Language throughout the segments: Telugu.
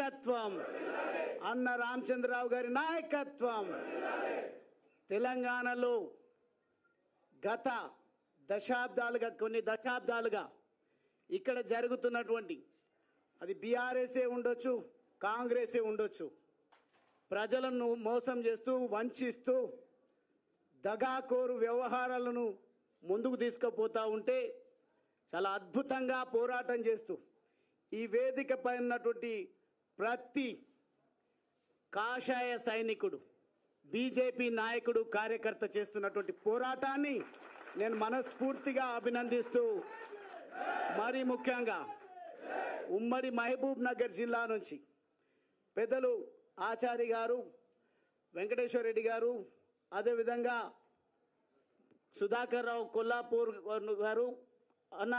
నాయకత్వం, అన్న రామచంద్రరావు గారి నాయకత్వం. తెలంగాణలో గత కొన్ని దశాబ్దాలుగా ఇక్కడ జరుగుతున్నటువంటి అది బీఆర్ఎస్ఏ ఉండొచ్చు, కాంగ్రెసే ఉండొచ్చు, ప్రజలను మోసం చేస్తూ వంచిస్తూ దగాకోరు వ్యవహారాలను ముందుకు తీసుకుపోతూ ఉంటే చాలా అద్భుతంగా పోరాటం చేస్తూ ఈ వేదికపై ఉన్నటువంటి ప్రతి కాషాయ సైనికుడు, బీజేపీ నాయకుడు, కార్యకర్త చేస్తున్నటువంటి పోరాటాన్ని నేను మనస్ఫూర్తిగా అభినందిస్తూ, మరి ముఖ్యంగా ఉమ్మడి మహబూబ్ నగర్ జిల్లా నుంచి పెద్దలు ఆచారి గారు, వెంకటేశ్వర రెడ్డి గారు, అదేవిధంగా సుధాకర్ రావు కొల్లాపూర్ గారు, అన్న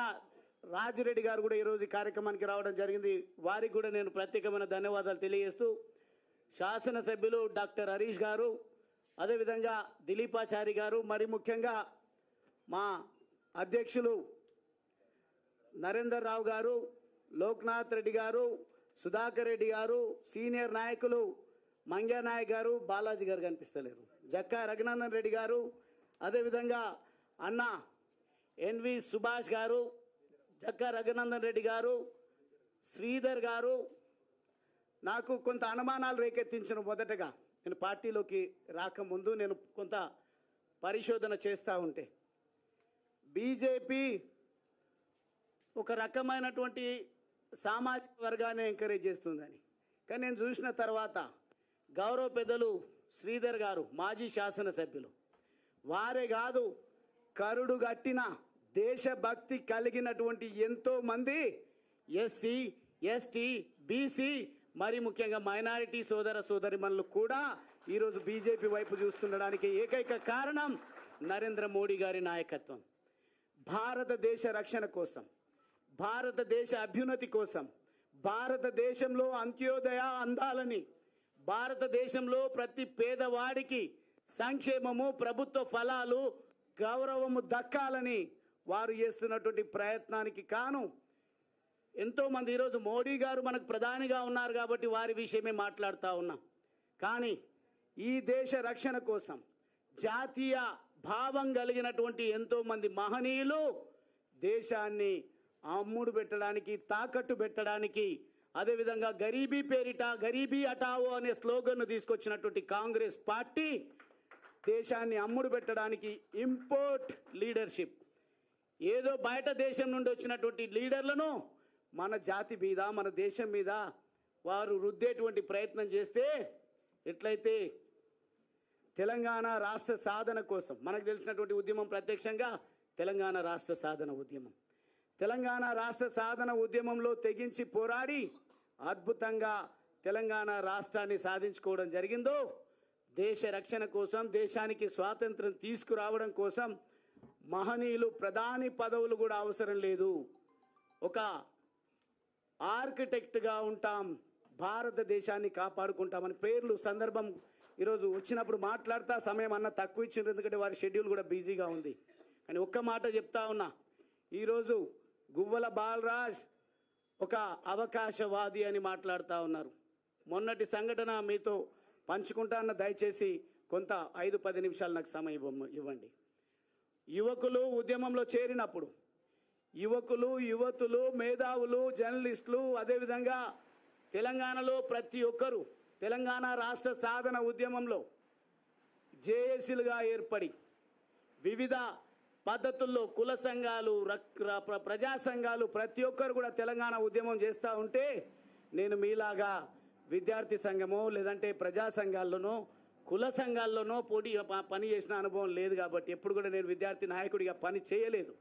రాజిరెడ్డి గారు కూడా ఈరోజు ఈ కార్యక్రమానికి రావడం జరిగింది. వారికి కూడా నేను ప్రత్యేకమైన ధన్యవాదాలు తెలియజేస్తూ, శాసనసభ్యులు డాక్టర్ హరీష్ గారు, అదేవిధంగా దిలీపాచారి గారు, మరి ముఖ్యంగా మా అధ్యక్షులు నరేందర్ రావు గారు, లోక్నాథ్ రెడ్డి గారు, సుధాకర్ రెడ్డి గారు, సీనియర్ నాయకులు మంగ్యా నాయక్ గారు, బాలాజీ గారు కనిపిస్తలేరు, జక్కా రఘునందన్ రెడ్డి గారు, అదేవిధంగా అన్న ఎన్వి సుభాష్ గారు, జక్కా రఘునందన్ రెడ్డి గారు, శ్రీధర్ గారు. నాకు కొంత అనుమానాలు రేకెత్తించిన మొదటగా నేను పార్టీలోకి రాకముందు నేను కొంత పరిశోధన చేస్తూ ఉంటే బీజేపీ ఒక రకమైనటువంటి సామాజిక వర్గాన్ని ఎంకరేజ్ చేస్తుందని, కానీ నేను చూసిన తర్వాత గౌరవ పెద్దలు శ్రీధర్ గారు, మాజీ శాసనసభ్యులు, వారే కాదు కరుడు గట్టిన దేశభక్తి కలిగినటువంటి ఎంతోమంది ఎస్సీ, ఎస్టీ, బీసీ, మరి ముఖ్యంగా మైనారిటీ సోదర సోదరిమణులు కూడా ఈరోజు బీజేపీ వైపు చూస్తుండడానికి ఏకైక కారణం నరేంద్ర మోడీ గారి నాయకత్వం. భారతదేశ రక్షణ కోసం, భారతదేశ అభ్యున్నతి కోసం, భారతదేశంలో అంత్యోదయ అందాలని, భారతదేశంలో ప్రతి పేదవాడికి సంక్షేమము, ప్రభుత్వ ఫలాలు, గౌరవము దక్కాలని వారు చేస్తున్నటువంటి ప్రయత్నానికి కాను ఎంతోమంది ఈరోజు మోడీ గారు మనకు ప్రధానిగా ఉన్నారు కాబట్టి వారి విషయమే మాట్లాడుతూ ఉన్నాం. కానీ ఈ దేశ రక్షణ కోసం జాతీయ భావం కలిగినటువంటి ఎంతోమంది మహనీయులు దేశాన్ని అమ్ముడు పెట్టడానికి, తాకట్టు పెట్టడానికి, అదేవిధంగా గరీబీ పేరిట గరీబీ హటావో అనే స్లోగన్ను తీసుకొచ్చినటువంటి కాంగ్రెస్ పార్టీ దేశాన్ని అమ్ముడు పెట్టడానికి ఇంపోర్ట్ లీడర్షిప్, ఏదో బయట దేశం నుండి వచ్చినటువంటి లీడర్లను మన జాతి మీద, మన దేశం మీద వారు రుద్దేటువంటి ప్రయత్నం చేస్తే ఎట్లయితే తెలంగాణ రాష్ట్ర సాధన కోసం మనకు తెలిసినటువంటి ఉద్యమం ప్రత్యక్షంగా తెలంగాణ రాష్ట్ర సాధన ఉద్యమం. తెలంగాణ రాష్ట్ర సాధన ఉద్యమంలో తెగించి పోరాడి అద్భుతంగా తెలంగాణ రాష్ట్రాన్ని సాధించుకోవడం జరిగిందో, దేశ రక్షణ కోసం, దేశానికి స్వాతంత్రం తీసుకురావడం కోసం మహనీయులు ప్రధాని పదవులు కూడా అవసరం లేదు, ఒక ఆర్కిటెక్ట్గా ఉంటాం, భారతదేశాన్ని కాపాడుకుంటామని పేర్లు సందర్భం ఈరోజు వచ్చినప్పుడు మాట్లాడుతా సమయం అన్న తక్కువ ఇచ్చిండ్రు, ఎందుకంటే వారి షెడ్యూల్ కూడా బిజీగా ఉంది. కానీ ఒక్క మాట చెప్తా ఉన్నా, ఈరోజు గువ్వల బాలరాజ్ ఒక అవకాశవాది అని మాట్లాడుతూ ఉన్నారు. మొన్నటి సంఘటన మీతో పంచుకుంటా అన్న, దయచేసి కొంత 5-10 నిమిషాలు నాకు సమయం ఇవ్వండి. యువకులు ఉద్యమంలో చేరినప్పుడు యువకులు, యువతులు, మేధావులు, జర్నలిస్టులు, అదేవిధంగా తెలంగాణలో ప్రతి ఒక్కరూ తెలంగాణ రాష్ట్ర సాధన ఉద్యమంలో జేఏసీలుగా ఏర్పడి వివిధ పద్ధతుల్లో కుల సంఘాలు, ప్రజా సంఘాలు ప్రతి ఒక్కరు కూడా తెలంగాణ ఉద్యమం చేస్తూ ఉంటే నేను మీలాగా విద్యార్థి సంఘమో లేదంటే ప్రజా సంఘాల్లోనో కుల సంఘాల్లోనో పని చేసిన అనుభవం లేదు కాబట్టి ఎప్పుడు కూడా నేను విద్యార్థి నాయకుడిగా పని చేయలేదు.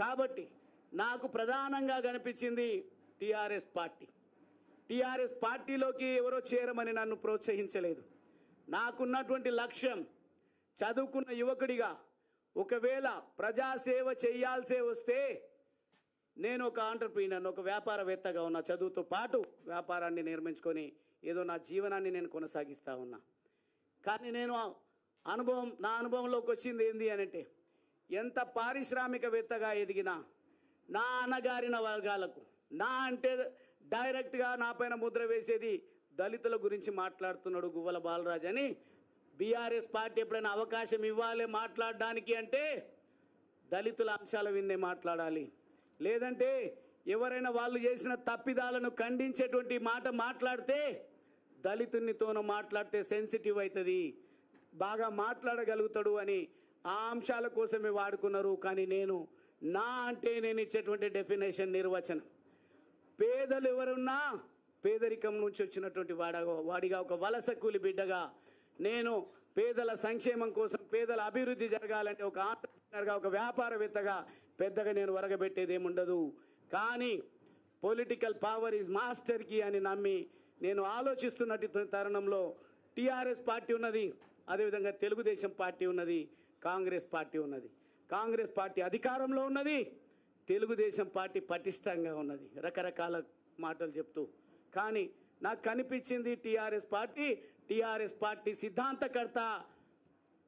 కాబట్టి నాకు ప్రధానంగా కనిపించింది టీఆర్ఎస్ పార్టీ. టీఆర్ఎస్ పార్టీలోకి ఎవరో చేరమని నన్ను ప్రోత్సహించలేదు. నాకున్నటువంటి లక్ష్యం చదువుకున్న యువకుడిగా ఒకవేళ ప్రజాసేవ చేయాల్సే వస్తే నేను ఒక ఆంటర్ప్రీనర్, ఒక వ్యాపారవేత్తగా ఉన్నా, చదువుతో పాటు వ్యాపారాన్ని నిర్మించుకొని ఏదో నా జీవనాన్ని నేను కొనసాగిస్తూ ఉన్నా. కానీ నేను నా అనుభవంలోకి వచ్చింది ఏంది అని అంటే, ఎంత పారిశ్రామికవేత్తగా ఎదిగినా నా అణగారిన వర్గాలకు, నా అంటే డైరెక్ట్గా నా పైన ముద్ర వేసేది దళితుల గురించి మాట్లాడుతున్నాడు గువ్వల బాలరాజ్ అని. బీఆర్ఎస్ పార్టీ ఎప్పుడైనా అవకాశం ఇవ్వాలి మాట్లాడడానికి అంటే దళితుల అంశాల విన్నే మాట్లాడాలి. లేదంటే ఎవరైనా వాళ్ళు చేసిన తప్పిదాలను ఖండించేటువంటి మాట మాట్లాడితే దళితునితోనూ మాట్లాడితే సెన్సిటివ్ అవుతుంది, బాగా మాట్లాడగలుగుతాడు అని ఆ అంశాల కోసమే వాడుకున్నారు. కానీ నా అంటే నేను ఇచ్చేటువంటి డెఫినేషన్ నిర్వచనం, పేదలు ఎవరున్నా పేదరికం నుంచి వచ్చినటువంటి వాడిగా ఒక వలస కూలి బిడ్డగా నేను పేదల సంక్షేమం కోసం, పేదల అభివృద్ధి జరగాలంటే ఒక ఆంటర్‌ప్రెన్యూర్‌గా, ఒక వ్యాపారవేత్తగా పెద్దగా నేను వరగబెట్టేది ఏముండదు. కానీ political power is master key అని నమ్మి నేను ఆలోచిస్తున్నట్టు తరుణంలో టీఆర్ఎస్ పార్టీ ఉన్నది, అదేవిధంగా తెలుగుదేశం పార్టీ ఉన్నది, కాంగ్రెస్ పార్టీ ఉన్నది. కాంగ్రెస్ పార్టీ అధికారంలో ఉన్నది, తెలుగుదేశం పార్టీ పటిష్టంగా ఉన్నది, రకరకాల మాటలు చెప్తూ. కానీ నాకు కనిపించింది టీఆర్ఎస్ పార్టీ సిద్ధాంతకర్త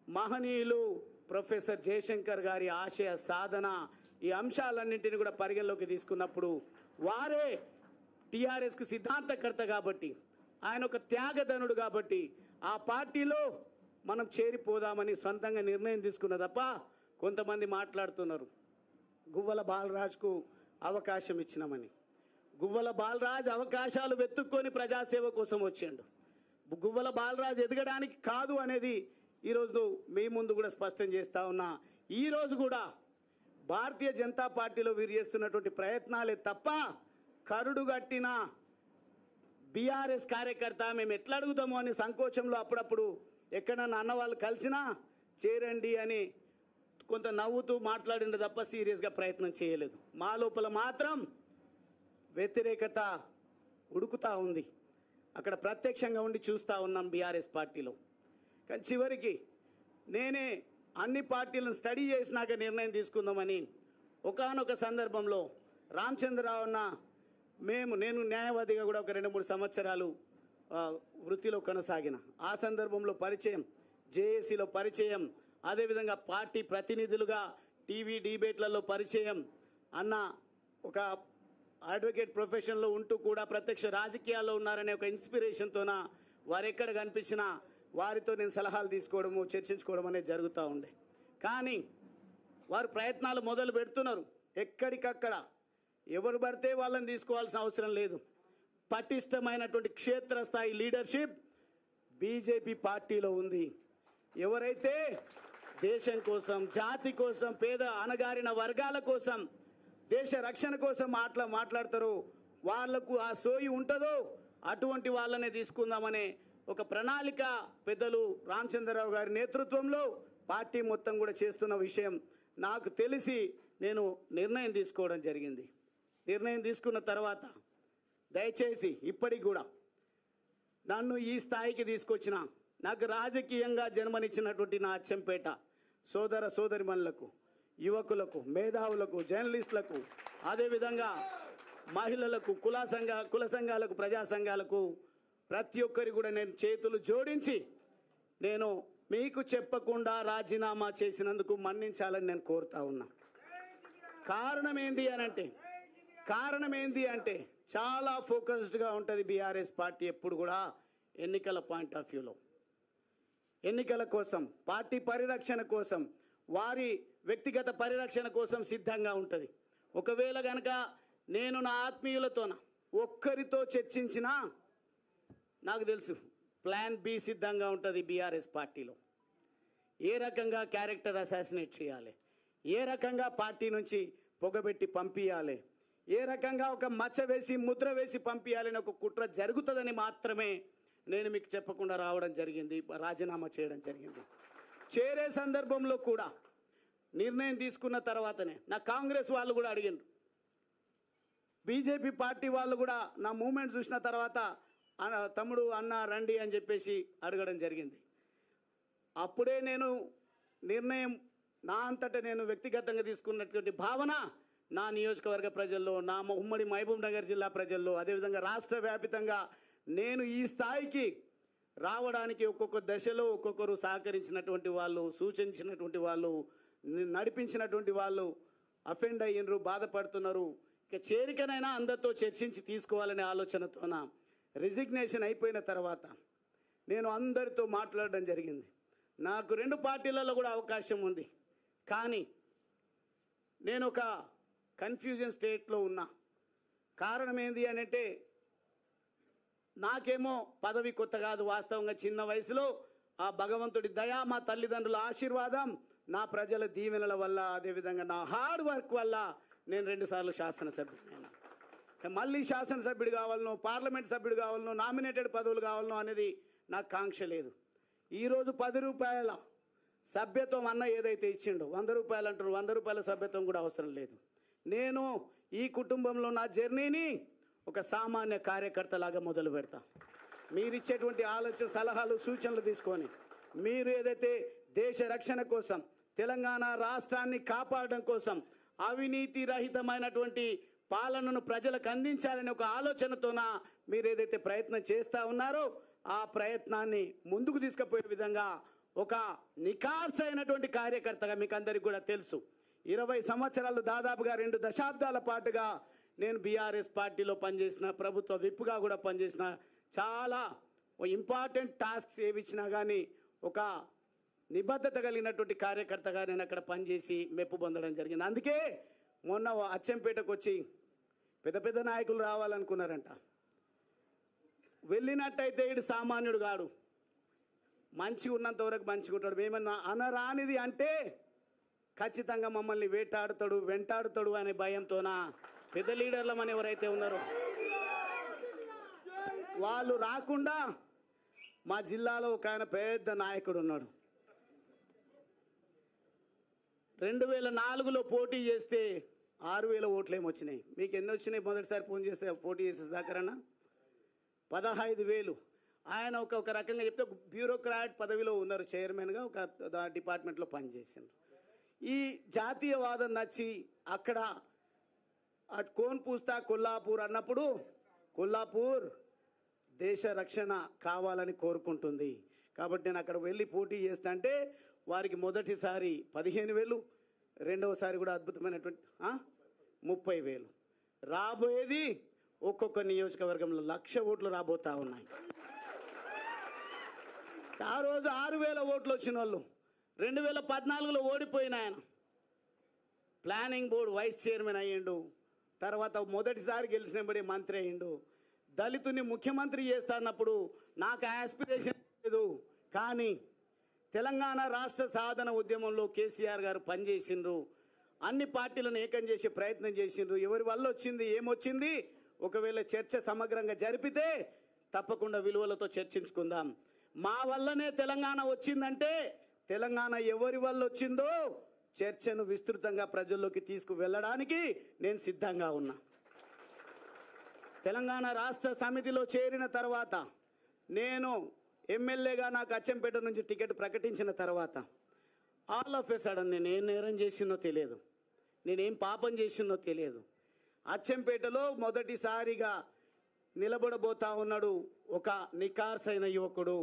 మహనీయులు ప్రొఫెసర్ జయశంకర్ గారి ఆశయ సాధన, ఈ అంశాలన్నింటినీ కూడా పరిగణలోకి తీసుకున్నప్పుడు వారే టీఆర్ఎస్కి సిద్ధాంతకర్త కాబట్టి, ఆయన ఒక త్యాగధనుడు కాబట్టి ఆ పార్టీలో మనం చేరిపోదామని సొంతంగా నిర్ణయం తీసుకున్న తప్ప కొంతమంది మాట్లాడుతున్నారు గువ్వల బాలరాజ్కు అవకాశం ఇచ్చినామని. గువ్వల బాలరాజ్ అవకాశాలు వెతుక్కొని ప్రజాసేవ కోసం వచ్చిండు. గువ్వల బాలరాజ్ ఎదగడానికి కాదు అనేది ఈరోజు మీ ముందు కూడా స్పష్టం చేస్తా ఉన్నా. ఈరోజు కూడా భారతీయ జనతా పార్టీలో వీరు చేస్తున్నటువంటి ప్రయత్నాలే తప్ప కరుడుగట్టిన బీఆర్ఎస్ కార్యకర్త మేము ఎట్లా అడుగుతామో అని సంకోచంలో అప్పుడప్పుడు ఎక్కడన్నా అన్న వాళ్ళు కలిసినా చేరండి అని కొంత నవ్వుతూ మాట్లాడిండు తప్ప సీరియస్గా ప్రయత్నం చేయలేదు. మా లోపల మాత్రం వ్యతిరేకత ఉడుకుతూ ఉంది. అక్కడ ప్రత్యక్షంగా ఉండి చూస్తూ ఉన్నాం బీఆర్ఎస్ పార్టీలో. కానీ చివరికి నేనే అన్ని పార్టీలను స్టడీ చేసినాక నిర్ణయం తీసుకుందామని ఒకానొక సందర్భంలో రామచంద్రరావు అన్న నేను న్యాయవాదిగా కూడా ఒక 2-3 సంవత్సరాలు వృత్తిలో కొనసాగిన. ఆ సందర్భంలో పరిచయం, జేఏసీలో పరిచయం, అదేవిధంగా పార్టీ ప్రతినిధులుగా టీవీ డిబేట్లలో పరిచయం. అన్న ఒక అడ్వకేట్ ప్రొఫెషన్లో ఉంటూ కూడా ప్రత్యక్ష రాజకీయాల్లో ఉన్నారనే ఒక ఇన్స్పిరేషన్తోన వారు ఎక్కడ కనిపించినా వారితో నేను సలహాలు తీసుకోవడము, చర్చించుకోవడం అనేది జరుగుతూ ఉండే. కానీ వారు ప్రయత్నాలు మొదలు పెడుతున్నారు. ఎక్కడికక్కడ ఎవరు పడితే వాళ్ళని తీసుకోవాల్సిన అవసరం లేదు. పటిష్టమైనటువంటి క్షేత్రస్థాయి లీడర్షిప్ బీజేపీ పార్టీలో ఉంది. ఎవరైతే దేశం కోసం, జాతి కోసం, పేద అణగారిన వర్గాల కోసం, దేశ రక్షణ కోసం మాట్లాడతారో వాళ్లకు ఆ సోయి ఉంటుందో అటువంటి వాళ్ళనే తీసుకుందామనే ఒక ప్రణాళిక పెద్దలు రామచంద్రరావు గారి నేతృత్వంలో పార్టీ మొత్తం కూడా చేస్తున్న విషయం నాకు తెలిసి నేను నిర్ణయం తీసుకోవడం జరిగింది. నిర్ణయం తీసుకున్న తర్వాత దయచేసి ఇప్పటికి కూడా నన్ను ఈ స్థాయికి తీసుకొచ్చిన, నాకు రాజకీయంగా జన్మనిచ్చినటువంటి నా అచ్చంపేట సోదర సోదరిమణులకు, యువకులకు, మేధావులకు, జర్నలిస్టులకు, అదేవిధంగా మహిళలకు, కుల సంఘాలకు, ప్రజా సంఘాలకు ప్రతి ఒక్కరి కూడా నేను చేతులు జోడించి నేను మీకు చెప్పకుండా రాజీనామా చేసినందుకు మన్నించాలని నేను కోరుతా ఉన్నా. కారణం ఏంది అంటే చాలా ఫోకస్డ్గా ఉంటుంది బీఆర్ఎస్ పార్టీ ఎప్పుడు కూడా ఎన్నికల పాయింట్ ఆఫ్ వ్యూలో. ఎన్నికల కోసం, పార్టీ పరిరక్షణ కోసం, వారి వ్యక్తిగత పరిరక్షణ కోసం సిద్ధంగా ఉంటుంది. ఒకవేళ కనుక నేను నా ఆత్మీయులతోన ఒక్కరితో చర్చించినా నాకు తెలుసు ప్లాన్ బి సిద్ధంగా ఉంటుంది బీఆర్ఎస్ పార్టీలో. ఏ రకంగా క్యారెక్టర్ అసాసినేట్ చేయాలి, ఏ రకంగా పార్టీ నుంచి పొగబెట్టి పంపించాలి, ఏ రకంగా ఒక మచ్చ వేసి ముద్ర వేసి పంపించాలని ఒక కుట్ర జరుగుతుందని మాత్రమే నేను మీకు చెప్పకుండా రావడం జరిగింది, రాజీనామా చేయడం జరిగింది. చేరే సందర్భంలో కూడా నిర్ణయం తీసుకున్న తర్వాతనే నా కాంగ్రెస్ వాళ్ళు కూడా అడిగిండ్రు, బీజేపీ పార్టీ వాళ్ళు కూడా నా మూమెంట్ చూసిన తర్వాత తమ్ముడు అన్న రండి అని చెప్పేసి అడగడం జరిగింది. అప్పుడే నేను నిర్ణయం నా అంతటా నేను వ్యక్తిగతంగా తీసుకున్నటువంటి భావన నా నియోజకవర్గ ప్రజల్లో, నా ఉమ్మడి మహబూబ్ నగర్ జిల్లా ప్రజల్లో, అదేవిధంగా రాష్ట్ర వ్యాపితంగా నేను ఈ స్థాయికి రావడానికి ఒక్కొక్క దశలో ఒక్కొక్కరు సహకరించినటువంటి వాళ్ళు, సూచించినటువంటి వాళ్ళు, నడిపించినటువంటి వాళ్ళు అఫెండ్ అయ్యినరు, బాధపడుతున్నారు. ఇక చేరికనైనా అందరితో చర్చించి తీసుకోవాలనే ఆలోచనతోన రిజిగ్నేషన్ అయిపోయిన తర్వాత నేను అందరితో మాట్లాడడం జరిగింది. నాకు 2 పార్టీలలో కూడా అవకాశం ఉంది, కానీ నేను ఒక కన్ఫ్యూజన్ స్టేట్లో ఉన్నా. కారణం ఏంది అని అంటే, నాకేమో పదవి కొత్త కాదు, వాస్తవంగా చిన్న వయసులో ఆ భగవంతుడి దయ, మా తల్లిదండ్రుల ఆశీర్వాదం, నా ప్రజల దీవెనల వల్ల, అదేవిధంగా నా హార్డ్ వర్క్ వల్ల నేను 2 సార్లు శాసనసభ్యుడైనా. మళ్ళీ శాసనసభ్యుడు కావాలనో, పార్లమెంట్ సభ్యుడు కావాలనో, నామినేటెడ్ పదవులు కావాలనో అనేది నాకు కాంక్ష లేదు. ఈరోజు 10 రూపాయల సభ్యత్వం అన్న ఏదైతే ఇచ్చిండో, 100 రూపాయలు అంటారు, 100 రూపాయల సభ్యత్వం కూడా అవసరం లేదు. నేను ఈ కుటుంబంలో నా జర్నీని ఒక సామాన్య కార్యకర్తలాగా మొదలు పెడతా. మీరు ఇచ్చేటువంటి ఆలోచన, సలహాలు, సూచనలు తీసుకొని మీరు ఏదైతే దేశ రక్షణ కోసం, తెలంగాణ రాష్ట్రాన్ని కాపాడడం కోసం, అవినీతి రహితమైనటువంటి పాలనను ప్రజలకు అందించాలనే ఒక ఆలోచనతోన మీరు ఏదైతే ప్రయత్నం చేస్తూ ఉన్నారో, ఆ ప్రయత్నాన్ని ముందుకు తీసుకుపోయే విధంగా ఒక నిఖార్సైనటువంటి కార్యకర్తగా మీకు అందరికీ కూడా తెలుసు. 20 సంవత్సరాలు, దాదాపుగా 2 దశాబ్దాల పాటుగా నేను బీఆర్ఎస్ పార్టీలో పనిచేసిన, ప్రభుత్వ విప్గా కూడా పనిచేసిన, చాలా ఇంపార్టెంట్ టాస్క్స్ ఏవి ఇచ్చినా కానీ ఒక నిబద్ధత కలిగినటువంటి కార్యకర్తగా నేను అక్కడ పనిచేసి మెప్పు పొందడం జరిగింది. అందుకే మొన్న అచ్చంపేటకు వచ్చి పెద్ద పెద్ద నాయకులు రావాలనుకున్నారంట. వెళ్ళినట్టయితే ఇడు సామాన్యుడు కాడు, మంచిగా ఉన్నంత వరకు మంచిగా ఉంటాడు. మేమన్నా అనరానిది అంటే ఖచ్చితంగా మమ్మల్ని వేటాడుతాడు, వెంటాడుతాడు అనే భయంతోన పెద్ద లీడర్లమని ఎవరైతే ఉన్నారో వాళ్ళు రాకుండా మా జిల్లాలో ఒక ఆయన పెద్ద నాయకుడు ఉన్నాడు. 2004లో పోటీ చేస్తే 6,000 ఓట్లు ఏమొచ్చినాయి. మీకు ఎన్ని వచ్చినాయి? మొదటిసారి ఫోన్ చేస్తే పోటీ చేసే దాకరన్నా 15,000. ఆయన ఒక రకంగా చెప్తే ఒక బ్యూరోక్రాట్ పదవిలో ఉన్నారు, చైర్మన్గా ఒక డిపార్ట్మెంట్లో పనిచేసిండ్రు. ఈ జాతీయవాదం నచ్చి అక్కడ కోన్ పూస్తా కొల్లాపూర్ అన్నప్పుడు, కొల్లాపూర్ దేశ రక్షణ కావాలని కోరుకుంటుంది కాబట్టి నేను అక్కడ వెళ్ళి పోటీ చేస్తా అంటే వారికి మొదటిసారి 15,000, రెండవసారి కూడా అద్భుతమైనటువంటి 30,000. రాబోయేది ఒక్కొక్క నియోజకవర్గంలో 1,00,000 ఓట్లు రాబోతా ఉన్నాయి. ఆ రోజు 6,000 ఓట్లు వచ్చిన వాళ్ళు 2014లో ఓడిపోయిన ఆయన ప్లానింగ్ బోర్డు వైస్ చైర్మన్ అయ్యిండు. తర్వాత మొదటిసారి గెలిచినబడి మంత్రి అయ్యిండు. దళితుని ముఖ్యమంత్రి చేస్తానప్పుడు నాకు ఆస్పిరేషన్ లేదు, కానీ తెలంగాణ రాష్ట్ర సాధన ఉద్యమంలో కేసీఆర్ గారు పనిచేసిండ్రు. అన్ని పార్టీలను ఏకం చేసే ప్రయత్నం చేసిండ్రు. ఎవరి వల్ల వచ్చింది, ఏమొచ్చింది, ఒకవేళ చర్చ సమగ్రంగా జరిపితే తప్పకుండా విలువలతో చర్చించుకుందాం. మా వల్లనే తెలంగాణ వచ్చిందంటే తెలంగాణ ఎవరి వల్ల వచ్చిందో చర్చను విస్తృతంగా ప్రజల్లోకి తీసుకువెళ్ళడానికి నేను సిద్ధంగా ఉన్నా. తెలంగాణ రాష్ట్ర సమితిలో చేరిన తర్వాత, నేను ఎమ్మెల్యేగా నాకు అచ్చంపేట నుంచి టికెట్ ప్రకటించిన తర్వాత ఆల్ ఆఫ్ ఎ సడన్ నేను ఏం నేరం చేసినో తెలియదు, నేనేం పాపం చేసినో తెలియదు. అచ్చంపేటలో మొదటిసారిగా నిలబడబోతా ఉన్నాడు ఒక నికార్సైన యువకుడు,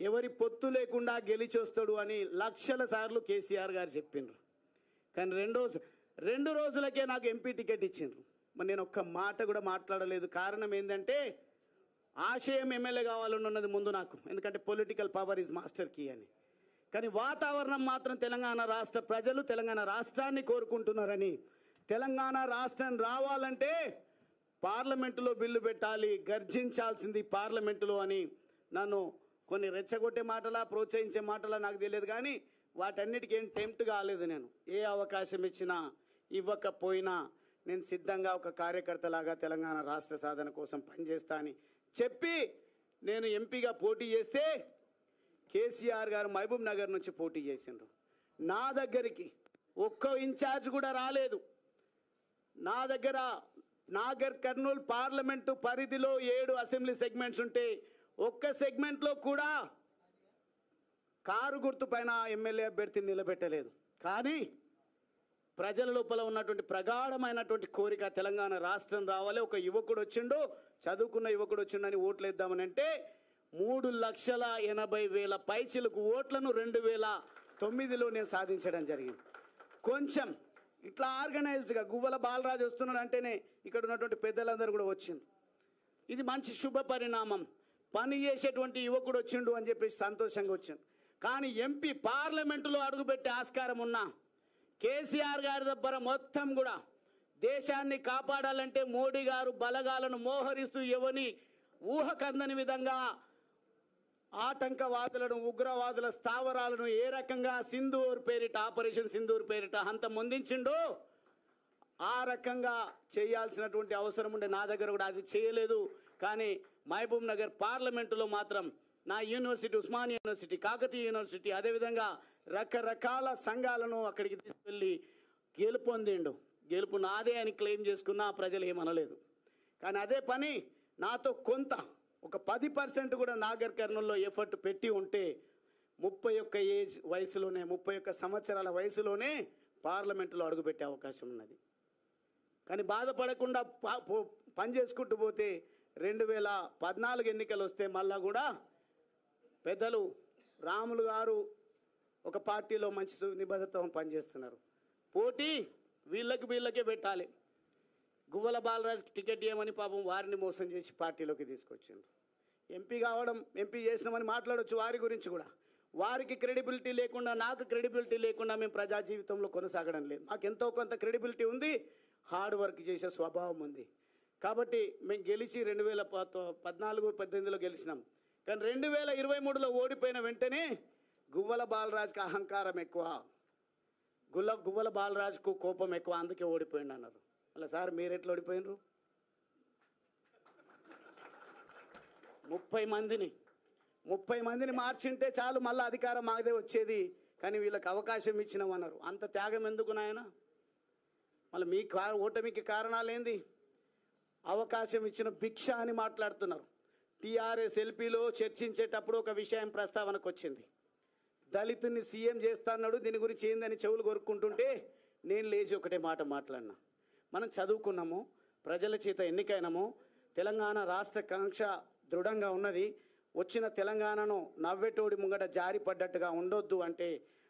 ఎవరి పొత్తు లేకుండా గెలిచొస్తాడు అని లక్షల సార్లు కేసీఆర్ గారు చెప్పిండ్రు. కానీ రెండు రోజులకే నాకు ఎంపీ టికెట్ ఇచ్చిండ్రు. మరి నేను ఒక్క మాట కూడా మాట్లాడలేదు. కారణం ఏంటంటే ఆశయం ఎమ్మెల్యే కావాలని ఉన్నది ముందు నాకు, ఎందుకంటే political power is master key అని. కానీ వాతావరణం మాత్రం తెలంగాణ రాష్ట్ర ప్రజలు తెలంగాణ రాష్ట్రాన్ని కోరుకుంటున్నారని, తెలంగాణ రాష్ట్రం రావాలంటే పార్లమెంటులో బిల్లు పెట్టాలి, గర్జించాల్సింది పార్లమెంటులో అని నన్ను కొన్ని రెచ్చగొట్టే మాటలా, ప్రోత్సహించే మాటలా నాకు తెలియదు, కానీ వాటన్నిటికీ ఏం టెంప్ట్ కాలేదు. నేను ఏ అవకాశం ఇచ్చినా ఇవ్వకపోయినా నేను సిద్ధంగా ఒక కార్యకర్తలాగా తెలంగాణ రాష్ట్ర సాధన కోసం పనిచేస్తా అని చెప్పి నేను ఎంపీగా పోటీ చేస్తే కేసీఆర్ గారు మహబూబ్ నగర్ నుంచి పోటీ చేసిండ్రు. నా దగ్గరికి ఒక్క ఇన్ఛార్జ్ కూడా రాలేదు. నా దగ్గర నాగర్ కర్నూలు పార్లమెంటు పరిధిలో 7 అసెంబ్లీ సెగ్మెంట్స్ ఉంటే ఒక్క సెగ్మెంట్లో కూడా కారు గుర్తు పైన ఎమ్మెల్యే అభ్యర్థిని నిలబెట్టలేదు. కానీ ప్రజల లోపల ఉన్నటువంటి ప్రగాఢమైనటువంటి కోరిక తెలంగాణ రాష్ట్రం రావాలి, ఒక యువకుడు వచ్చిండు, చదువుకున్న యువకుడు వచ్చిండని ఓట్లు వేద్దామని అంటే 3,80,000 పైచిలకు ఓట్లను 2009లో నేను సాధించడం జరిగింది. కొంచెం ఇట్లా ఆర్గనైజ్డ్గా గువ్వల బాలరాజు వస్తున్నాడు అంటేనే ఇక్కడ ఉన్నటువంటి పెద్దలందరూ కూడా వచ్చింది. ఇది మంచి శుభ పరిణామం. పని చేసేటువంటి యువకుడు వచ్చిండు అని చెప్పేసి సంతోషంగా వచ్చింది. కానీ ఎంపీ పార్లమెంటులో అడుగుపెట్టే ఆస్కారం ఉన్నా కేసీఆర్ గారి దగ్గర మొత్తం కూడా దేశాన్ని కాపాడాలంటే మోడీ గారు బలగాలను మోహరిస్తూ ఎవని ఊహకందని విధంగా ఆటంకవాదులను ఉగ్రవాదుల స్థావరాలను ఏ రకంగా సింధూర్ పేరిట ఆపరేషన్ సింధూర్ పేరిట అంత ముందించిండో ఆ రకంగా చేయాల్సినటువంటి అవసరం ఉండే. నా దగ్గర కూడా అది చేయలేదు. కానీ మహబూబ్ నగర్ పార్లమెంటులో మాత్రం నా university, Osmania university, Kakatiya university, అదేవిధంగా రకరకాల సంఘాలను అక్కడికి తీసుకెళ్ళి గెలుపొందిండు. గెలుపు నాదే అని క్లెయిమ్ చేసుకున్నా ప్రజలు ఏమనలేదు. కానీ అదే పని నాతో కొంత ఒక 10% కూడా నాగర్ కర్నూల్లో ఎఫర్ట్ పెట్టి ఉంటే 31 సంవత్సరాల వయసులోనే పార్లమెంటులో అడుగుపెట్టే అవకాశం ఉన్నది. కానీ బాధపడకుండా పని చేసుకుంటూ పోతే 2014 ఎన్నికలు వస్తే మళ్ళా కూడా పెద్దలు రాములు గారు ఒక పార్టీలో మంచి నిబద్ధతతో పనిచేస్తున్నారు. పోటీ వీళ్ళకే పెట్టాలి. గువ్వల బాలరాజు టికెట్ ఇవ్వమని పాపం వారిని మోసం చేసి పార్టీలోకి తీసుకొచ్చిండ్రు. ఎంపీ చేసినామని మాట్లాడవచ్చు వారి గురించి కూడా. వారికి క్రెడిబిలిటీ లేకుండా, నాకు క్రెడిబిలిటీ లేకుండా మేము ప్రజా జీవితంలో కొనసాగడం లేదు. మాకు ఎంతో కొంత క్రెడిబిలిటీ ఉంది, హార్డ్ వర్క్ చేసే స్వభావం ఉంది. కాబట్టి మేము గెలిచి 2014-18లో గెలిచినాం. కానీ 2023లో ఓడిపోయిన వెంటనే గువ్వల బాలరాజుకి అహంకారం ఎక్కువ, గువ్వల బాలరాజుకు కోపం ఎక్కువ, అందుకే ఓడిపోయింది అన్నారు. అలా సార్ మీరు ఎట్లా ఓడిపోయినరు? 30 మందిని మార్చింటే చాలు మళ్ళీ అధికారం మాదే వచ్చేది. కానీ వీళ్ళకి అవకాశం ఇచ్చినామన్నారు. అంత త్యాగం ఎందుకు నాయన? మళ్ళీ మీ ఓటమికి కారణాలేంది? అవకాశం ఇచ్చిన భిక్ష అని మాట్లాడుతున్నారు. టీఆర్ఎస్ ఎల్పీలో చర్చించేటప్పుడు ఒక విషయం ప్రస్తావనకు వచ్చింది. దళితుని సీఎం చేస్తాన్నాడు, దీని గురించి ఏందని చెవులు కొరుక్కుంటుంటే నేను లేచి ఒకటే మాట మాట్లాడినా. మనం చదువుకున్నాము, ప్రజల చేత ఎన్నికైనాము, తెలంగాణ రాష్ట్ర కాంక్ష దృఢంగా ఉన్నది. వచ్చిన తెలంగాణను నవ్వెటోడి ముంగట జారి పడ్డట్టుగా ఉండొద్దు అంటే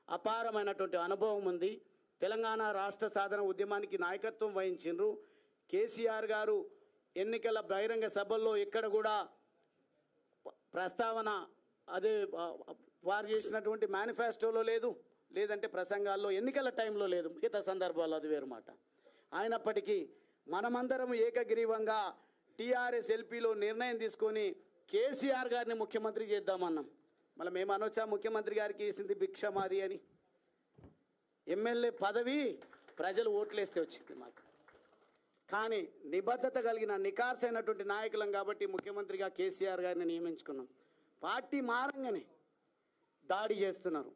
అపారమైనటువంటి అనుభవం ఉంది. తెలంగాణ రాష్ట్ర సాధన ఉద్యమానికి నాయకత్వం వహించిండ్రు. కేసీఆర్ గారు ఎన్నికల బహిరంగ సభల్లో ఎక్కడ కూడా ప్రస్తావన అదే వారు చేసినటువంటి మేనిఫెస్టోలో లేదు, లేదంటే ప్రసంగాల్లో ఎన్నికల టైంలో లేదు, మిగతా సందర్భాల్లో అది వేరు మాట. అయినప్పటికీ మనమందరం ఏకగ్రీవంగా టీఆర్ఎస్ ఎల్పీలో నిర్ణయం తీసుకొని కేసీఆర్ గారిని ముఖ్యమంత్రి చేద్దామన్నాం. మళ్ళీ మేము అనొచ్చా ముఖ్యమంత్రి గారికి వేసింది భిక్ష మాది అని? ఎమ్మెల్యే పదవి ప్రజలు ఓట్లేస్తే వచ్చింది మాకు. కానీ నిబద్ధత కలిగిన నికార్సైనటువంటి నాయకులం కాబట్టి ముఖ్యమంత్రిగా కేసీఆర్ గారిని నియమించుకున్నాం. పార్టీ మారంగానే దాడి చేస్తున్నారు.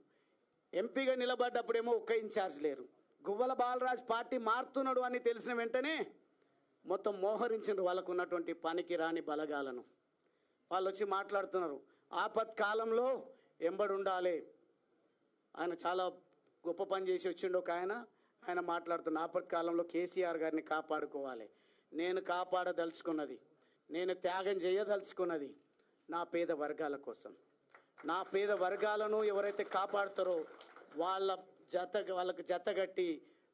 ఎంపీగా నిలబడ్డప్పుడేమో ఒక్క ఇన్ఛార్జ్ లేరు. గువ్వల బాలరాజు పార్టీ మారుతున్నాడు అని తెలిసిన వెంటనే మొత్తం మోహరించారు వాళ్ళకు ఉన్నటువంటి పనికి రాని బలగాలను. వాళ్ళు వచ్చి మాట్లాడుతున్నారు, ఆపత్కాలంలో ఎంబడి ఉండాలి. ఆయన చాలా గొప్ప పని చేసి వచ్చిండు ఒక ఆయన మాట్లాడుతున్న ఆపత్కాలంలో కేసీఆర్ గారిని కాపాడుకోవాలి. నేను కాపాడదలుచుకున్నది, నేను త్యాగం చేయదలుచుకున్నది నా పేద వర్గాల కోసం. నా పేద వర్గాలను ఎవరైతే కాపాడుతారో వాళ్ళకు జతగట్టి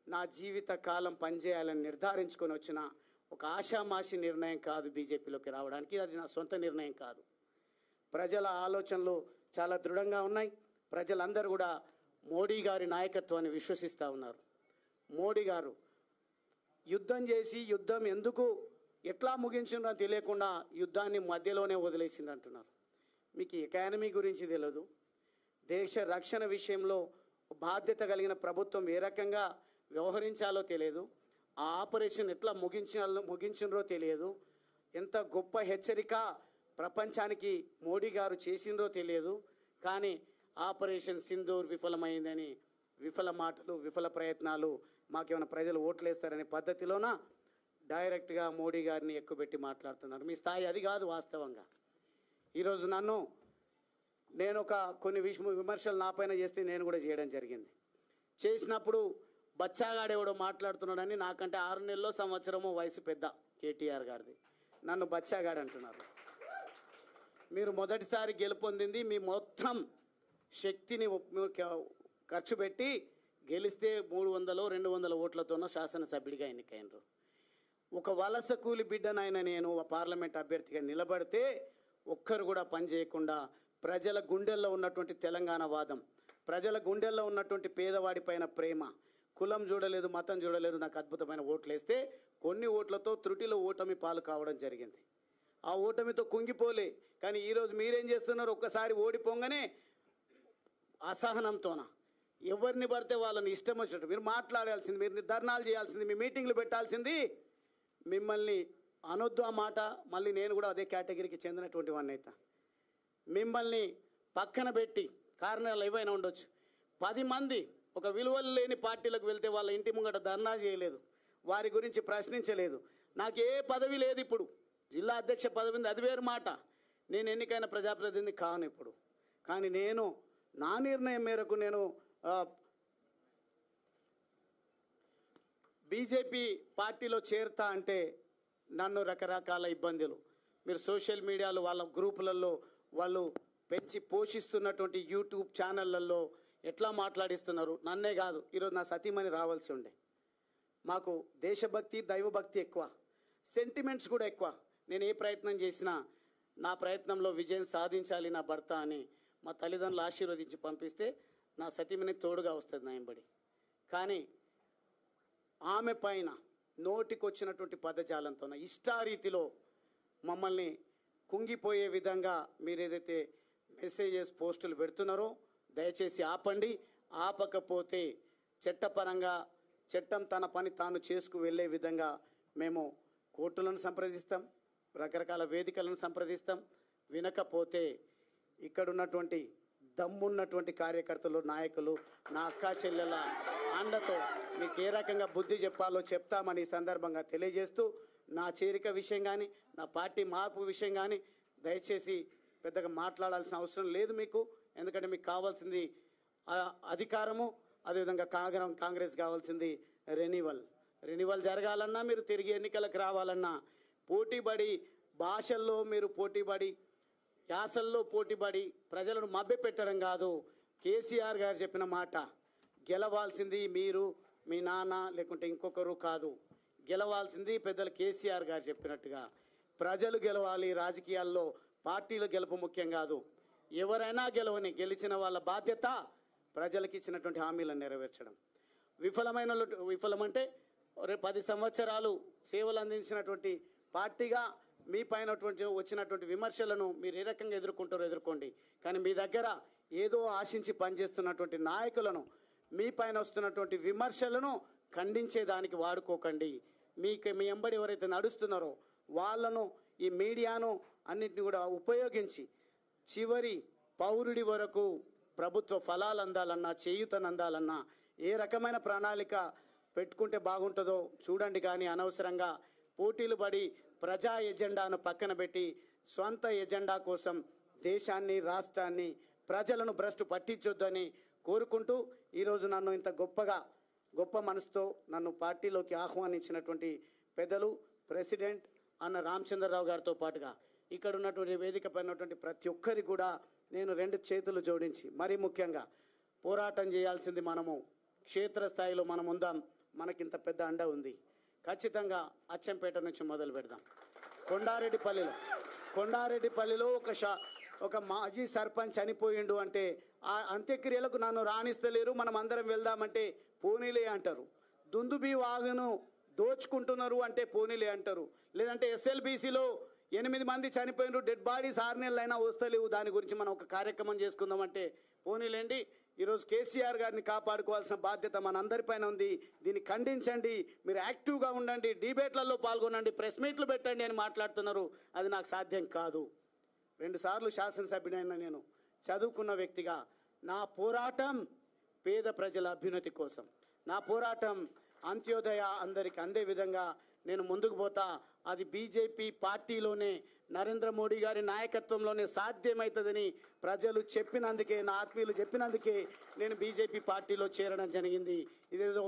నా జీవిత కాలం పనిచేయాలని నిర్ధారించుకొని వచ్చిన ఒక ఆషామాషి నిర్ణయం కాదు బీజేపీలోకి రావడానికి. అది నా సొంత నిర్ణయం కాదు. ప్రజల ఆలోచనలు చాలా దృఢంగా ఉన్నాయి. ప్రజలందరూ కూడా మోడీ గారి నాయకత్వాన్ని విశ్వసిస్తూ ఉన్నారు. మోడీ గారు యుద్ధం చేసి యుద్ధం ఎందుకు ఎట్లా ముగించిందో తెలియకుండా యుద్ధాన్ని మధ్యలోనే వదిలేసింది అంటున్నారు. మీకు ఎకానమీ గురించి తెలియదు, దేశ రక్షణ విషయంలో బాధ్యత కలిగిన ప్రభుత్వం ఏ రకంగా వ్యవహరించాలో తెలియదు, ఆ ఆపరేషన్ ఎట్లా ముగించినరో తెలియదు, ఎంత గొప్ప హెచ్చరిక ప్రపంచానికి మోడీ గారు చేసిందో తెలియదు. కానీ ఆపరేషన్ సింధూర్ విఫలమైందని విఫల మాటలు, విఫల ప్రయత్నాలు, మాకేమైనా ప్రజలు ఓట్లేస్తారనే పద్ధతిలోన డైరెక్ట్గా మోడీ గారిని ఎక్కుపెట్టి మాట్లాడుతున్నారు. మీ స్థాయి అది కాదు. వాస్తవంగా ఈరోజు నేను కొన్ని విమర్శలు నా పైన చేస్తే నేను కూడా చేయడం జరిగింది. చేసినప్పుడు బచ్చాగాడెవడో మాట్లాడుతున్నాడని, నాకంటే 6 నెలల్లో సంవత్సరమో వయసు పెద్ద కేటీఆర్ గారిది, నన్ను బచ్చాగాడు అంటున్నారు. మీరు మొదటిసారి గెలుపొందింది మీ మొత్తం శక్తిని ఖర్చు పెట్టి గెలిస్తే 300 200 ఓట్లతోనో శాసనసభ్యుడిగా ఎన్నికైనరు. ఒక వలస కూలి బిడ్డనైన నేను పార్లమెంట్ అభ్యర్థిగా నిలబడితే ఒక్కరు కూడా పని చేయకుండా ప్రజల గుండెల్లో ఉన్నటువంటి తెలంగాణ వాదం, ప్రజల గుండెల్లో ఉన్నటువంటి పేదవాడి పైన ప్రేమ, కులం చూడలేదు, మతం చూడలేదు, నాకు అద్భుతమైన ఓట్లు వేస్తే కొన్ని ఓట్లతో త్రుటిలో ఓటమి పాలు కావడం జరిగింది. ఆ ఓటమితో కుంగిపోలే. కానీ ఈరోజు మీరేం చేస్తున్నారు? ఒక్కసారి ఓడిపోగానే అసహనంతోన ఎవరిని పడితే వాళ్ళని ఇష్టం వచ్చినట్టు మీరు మాట్లాడాల్సింది, మీరు ధర్నాలు చేయాల్సింది, మీ మీటింగ్లు పెట్టాల్సింది. మిమ్మల్ని అనొద్దు ఆ మాట. మళ్ళీ నేను కూడా అదే కేటగిరీకి చెందినటువంటి వాడిని అయితే మిమ్మల్ని పక్కన పెట్టి కారణాలు ఏవైనా ఉండొచ్చు. 10 మంది ఒక విలువలు లేని పార్టీలకు వెళ్తే వాళ్ళ ఇంటి ముంగట ధర్నా చేయలేదు, వారి గురించి ప్రశ్నించలేదు. నాకు ఏ పదవి లేదు. ఇప్పుడు జిల్లా అధ్యక్ష పదవి ఉంది, అది వేరు మాట. నేను ఎన్నికైన ప్రజాప్రతినిధి కాను ఇప్పుడు. కానీ నేను నా నిర్ణయం మేరకు నేను బీజేపీ పార్టీలో చేరుతా అంటే నన్ను రకరకాల ఇబ్బందులు, మీరు సోషల్ మీడియాలో వాళ్ళ గ్రూపులలో వాళ్ళు పెంచి పోషిస్తున్నటువంటి యూట్యూబ్ ఛానళ్ళల్లో ఎట్లా మాట్లాడిస్తున్నారు. నన్నే కాదు, ఈరోజు నా సతీమణి రావాల్సి ఉండే. మాకు దేశభక్తి దైవభక్తి ఎక్కువ, సెంటిమెంట్స్ కూడా ఎక్కువ. నేను ఏ ప్రయత్నం చేసినా నా ప్రయత్నంలో విజయం సాధించాలి నా భర్త అని మా తల్లిదండ్రులు ఆశీర్వదించి పంపిస్తే నా సతీమణి తోడుగా వస్తుంది నా వెంబడి. కానీ ఆమె పైన నోటికొచ్చినటువంటి పదజాలంతో ఇష్టారీతిలో మమ్మల్ని కుంగిపోయే విధంగా మీరు ఏదైతే మెసేజెస్ పోస్టులు పెడుతున్నారో దయచేసి ఆపండి. ఆపకపోతే చట్టపరంగా చట్టం తన పని తాను చేసుకు వెళ్ళే విధంగా మేము కోర్టులను సంప్రదిస్తాం, రకరకాల వేదికలను సంప్రదిస్తాం. వినకపోతే ఇక్కడున్నటువంటి దమ్మున్నటువంటి కార్యకర్తలు, నాయకులు, నా అక్కా చెల్లెల అండతో మీకు ఏ రకంగా బుద్ధి చెప్పాలో చెప్తామని ఈ సందర్భంగా తెలియజేస్తూ, నా చేరిక విషయం కానీ నా పార్టీ మార్పు విషయం కానీ దయచేసి పెద్దగా మాట్లాడాల్సిన అవసరం లేదు మీకు. ఎందుకంటే మీకు కావాల్సింది అధికారము, అదేవిధంగా కాంగ్రెస్ కావాల్సింది రెన్యువల్ జరగాలన్నా, మీరు తిరిగి ఎన్నికలకు రావాలన్నా పోటీపడి భాషల్లో మీరు పోటీపడి యాసల్లో పోటీపడి ప్రజలను మభ్యపెట్టడం కాదు. కేసీఆర్ గారు చెప్పిన మాట, గెలవాల్సింది మీరు, మీ నాన్న, లేకుంటే ఇంకొకరు కాదు. గెలవాల్సింది పెద్దలు కేసీఆర్ గారు చెప్పినట్టుగా ప్రజలు గెలవాలి. రాజకీయాల్లో పార్టీల గెలుపు ముఖ్యం కాదు. ఎవరైనా గెలవని, గెలిచిన వాళ్ళ బాధ్యత ప్రజలకు ఇచ్చినటువంటి హామీలను నెరవేర్చడం. విఫలమంటే 10 సంవత్సరాలు సేవలు అందించినటువంటి పార్టీగా మీ పైన వచ్చినటువంటి విమర్శలను మీరు ఏ రకంగా ఎదుర్కొంటారో ఎదుర్కోండి. కానీ మీ దగ్గర ఏదో ఆశించి పనిచేస్తున్నటువంటి నాయకులను, మీ పైన వస్తున్నటువంటి విమర్శలను ఖండించేదానికి వాడుకోకండి. మీ ఎంబడి ఎవరైతే నడుస్తున్నారో వాళ్ళను, ఈ మీడియాను అన్నింటినీ కూడా ఉపయోగించి చివరి పౌరుడి వరకు ప్రభుత్వ ఫలాలు అందాలన్నా, చేయూతను అందాలన్నా ఏ రకమైన ప్రణాళిక పెట్టుకుంటే బాగుంటుందో చూడండి. కానీ అనవసరంగా పోటీలు పడి ప్రజా ఎజెండాను పక్కన పెట్టి స్వంత ఎజెండా కోసం దేశాన్ని, రాష్ట్రాన్ని, ప్రజలను భ్రష్టు పట్టించొద్దని కోరుకుంటూ ఈరోజు నన్ను ఇంత గొప్ప మనసుతో నన్ను పార్టీలోకి ఆహ్వానించినటువంటి పెద్దలు ప్రెసిడెంట్ అన్న రామచంద్రరావు గారితో పాటుగా ఇక్కడ ఉన్నటువంటి వేదిక పైన ఉన్నటువంటి ప్రతి ఒక్కరికి కూడా నేను 2 చేతులు జోడించి, మరీ ముఖ్యంగా పోరాటం చేయాల్సింది మనము క్షేత్రస్థాయిలో మనం ఉందాం. మనకింత పెద్ద అండ ఉంది. ఖచ్చితంగా అచ్చంపేట నుంచి మొదలు పెడదాం. కొండారెడ్డిపల్లిలో ఒక మాజీ సర్పంచ్ చనిపోయిండు అంటే ఆ అంత్యక్రియలకు నన్ను రాణిస్తలేరు, మనం అందరం వెళ్దామంటే పోనీలే అంటారు. దుందుబి వాగును దోచుకుంటున్నారు అంటే పోనీలే అంటారు. లేదంటే ఎస్ఎల్బీసీలో 8 మంది చనిపోయినారు, డెడ్ బాడీస్ 6 నెలలైనా వస్తలేవు, దాని గురించి మనం ఒక కార్యక్రమం చేసుకుందామంటే పోనీలేండి. ఈరోజు కేసీఆర్ గారిని కాపాడుకోవాల్సిన బాధ్యత మనందరిపైన ఉంది. దీన్ని ఖండించండి, మీరు యాక్టివ్గా ఉండండి, డిబేట్లలో పాల్గొనండి, ప్రెస్ మీట్లు పెట్టండి అని మాట్లాడుతున్నారు. అది నాకు సాధ్యం కాదు. 2 సార్లు శాసనసభ్యుడైన నేను చదువుకున్న వ్యక్తిగా నా పోరాటం పేద ప్రజల అభ్యున్నతి కోసం, నా పోరాటం అంత్యోదయ అందరికి అందే విధంగా నేను ముందుకు పోతా. అది బీజేపీ పార్టీలోనే నరేంద్ర మోడీ గారి నాయకత్వంలోనే సాధ్యమవుతుందని ప్రజలు చెప్పినందుకే, నా ఆత్మీయులు చెప్పినందుకే నేను బీజేపీ పార్టీలో చేరడం జరిగింది. ఇదేదో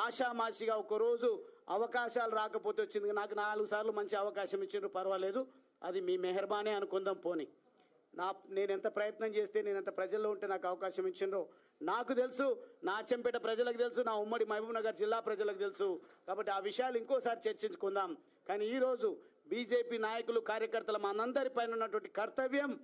ఆషామాషిగా ఒకరోజు అవకాశాలు రాకపోతే వచ్చింది. నాకు 4 సార్లు మంచి అవకాశం ఇచ్చిండ్రు, పర్వాలేదు, అది మీ మెహర్బానే అనుకుందాం. పోని నేను ఎంత ప్రయత్నం చేస్తే, నేను ఎంత ప్రజల్లో ఉంటే నాకు అవకాశం ఇచ్చిండ్రో నాకు తెలుసు, నా అచ్చంపేట ప్రజలకు తెలుసు, నా ఉమ్మడి మహబూబ్ నగర్ జిల్లా ప్రజలకు తెలుసు. కాబట్టి ఆ విషయాలు ఇంకోసారి చర్చించుకుందాం. కానీ ఈరోజు బీజేపీ నాయకులు, కార్యకర్తల మనందరిపైన ఉన్నటువంటి కర్తవ్యం